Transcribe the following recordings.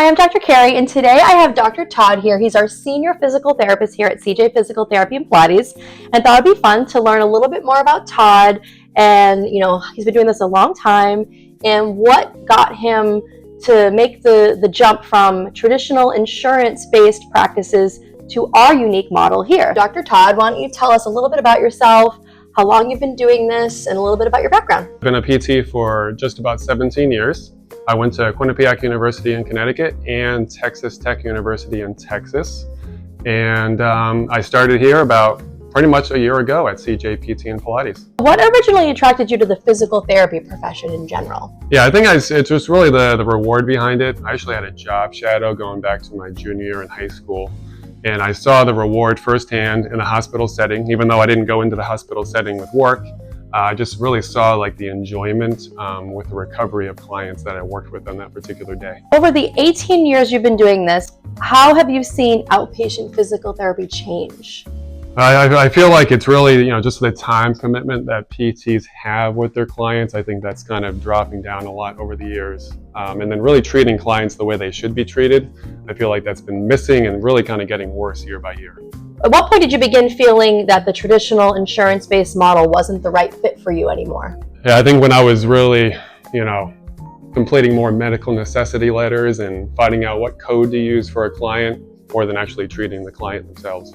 Hi, I'm Dr. Carrie, and today I have Dr. Todd here. He's our senior physical therapist here at CJ Physical Therapy Pilates, and thought it'd be fun to learn a little bit more about Todd. And he's been doing this a long time, and what got him to make the jump from traditional insurance-based practices to our unique model here. Dr. Todd, why don't you tell us a little bit about yourself, how long you've been doing this, and a little bit about your background. I've been a PT for just about 17 years. I went to Quinnipiac University in Connecticut and Texas Tech University in Texas. And I started here about pretty much a year ago at CJ PT and Pilates. What originally attracted you to the physical therapy profession in general? Yeah, I think it's just really the reward behind it. I actually had a job shadow going back to my junior year in high school. And I saw the reward firsthand in a hospital setting, even though I didn't go into the hospital setting with work. I just really saw like the enjoyment with the recovery of clients that I worked with on that particular day. Over the 18 years you've been doing this, how have you seen outpatient physical therapy change? I feel like it's really, just the time commitment that PTs have with their clients. I think that's kind of dropping down a lot over the years. And then really treating clients the way they should be treated. I feel like that's been missing and really kind of getting worse year by year. At what point did you begin feeling that the traditional insurance-based model wasn't the right fit for you anymore? Yeah, I think when I was really, completing more medical necessity letters and finding out what code to use for a client more than actually treating the client themselves.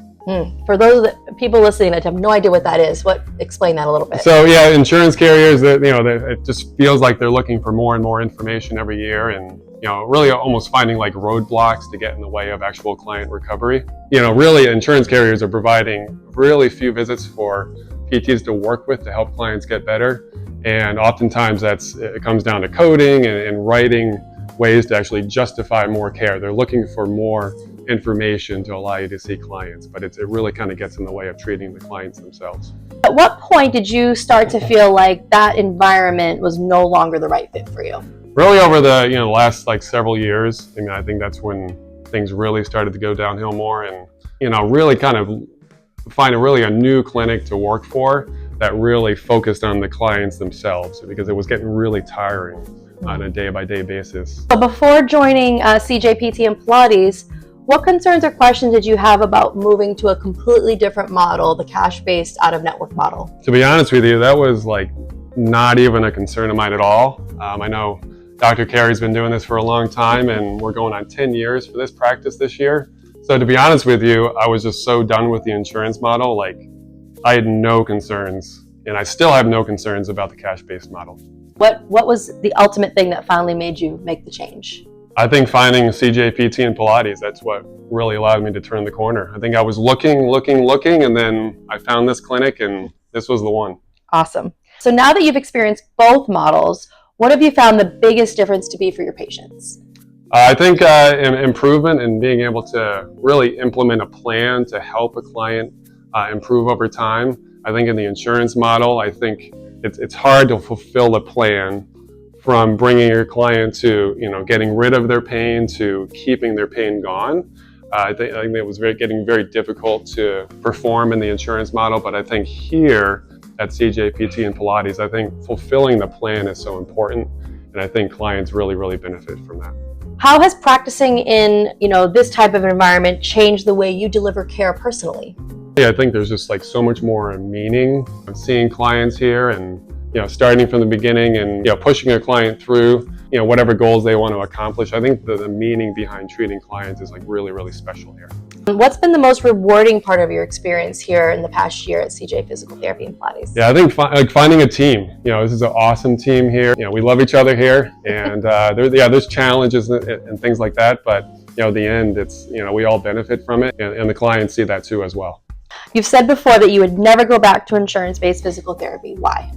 For those people listening that have no idea what that is, explain that a little bit. So yeah, insurance carriers, it just feels like they're looking for more and more information every year, and really almost finding like roadblocks to get in the way of actual client recovery. Really insurance carriers are providing really few visits for PTs to work with to help clients get better. And oftentimes it comes down to coding and writing ways to actually justify more care. They're looking for more information to allow you to see clients, but it really kind of gets in the way of treating the clients themselves. At what point did you start to feel like that environment was no longer the right fit for you? Really over the last several years. I think that's when things really started to go downhill more, and really kind of find a new clinic to work for that really focused on the clients themselves, because it was getting really tiring on a day-by-day basis. So before joining CJ PT and Pilates, what concerns or questions did you have about moving to a completely different model, the cash-based out-of-network model? To be honest with you, that was not even a concern of mine at all. I know Dr. Carey's been doing this for a long time, and we're going on 10 years for this practice this year. So to be honest with you, I was just so done with the insurance model. I had no concerns, and I still have no concerns about the cash-based model. What was the ultimate thing that finally made you make the change? I think finding CJ PT and Pilates, that's what really allowed me to turn the corner. I think I was looking, and then I found this clinic, and this was the one. Awesome. So now that you've experienced both models, what have you found the biggest difference to be for your patients? I think improvement in being able to really implement a plan to help a client improve over time. I think in the insurance model, I think it's hard to fulfill the plan from bringing your client to getting rid of their pain to keeping their pain gone. I think it was getting very difficult to perform in the insurance model, but I think here at CJ PT and Pilates, I think fulfilling the plan is so important, and I think clients really benefit from that. How has practicing in this type of environment changed the way you deliver care personally? Yeah, I think there's just so much more meaning of seeing clients here, and starting from the beginning and pushing a client through whatever goals they want to accomplish. I think the meaning behind treating clients is really special here. What's been the most rewarding part of your experience here in the past year at CJ Physical Therapy and Pilates? Yeah, I think finding a team. This is an awesome team here. We love each other here, and there's challenges and things like that, but at the end, it's we all benefit from it, and the clients see that too as well. You've said before that you would never go back to insurance-based physical therapy. Why?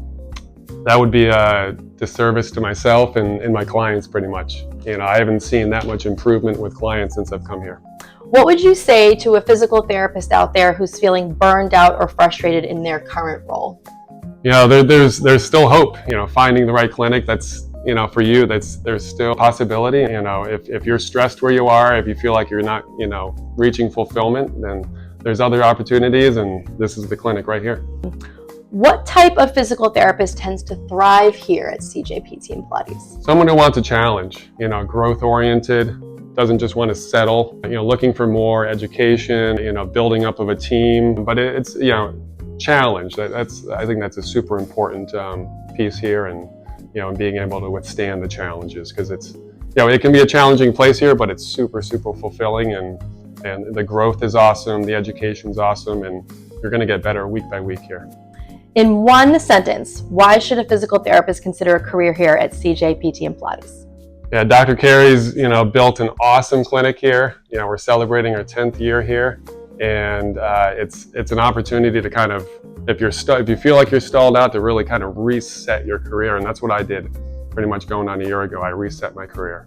That would be a disservice to myself and my clients, pretty much. I haven't seen that much improvement with clients since I've come here. What would you say to a physical therapist out there who's feeling burned out or frustrated in their current role? There's still hope. Finding the right clinic that's for you, there's still a possibility. If you're stressed where you are, if you feel like you're not reaching fulfillment, then there's other opportunities, and this is the clinic right here. What type of physical therapist tends to thrive here at CJ PT and Pilates? Someone who wants a challenge, growth-oriented, doesn't just want to settle, looking for more education, building up of a team, but it's, challenge. I think that's a super important piece here, and, being able to withstand the challenges, because it's, it can be a challenging place here, but it's super, super fulfilling, and the growth is awesome, the education's awesome, and you're going to get better week by week here. In one sentence, why should a physical therapist consider a career here at CJ PT and Pilates? Yeah, Dr. Carey's, built an awesome clinic here. We're celebrating our 10th year here, and it's an opportunity to kind of, if you feel like you're stalled out, to really kind of reset your career, and that's what I did pretty much going on a year ago. I reset my career.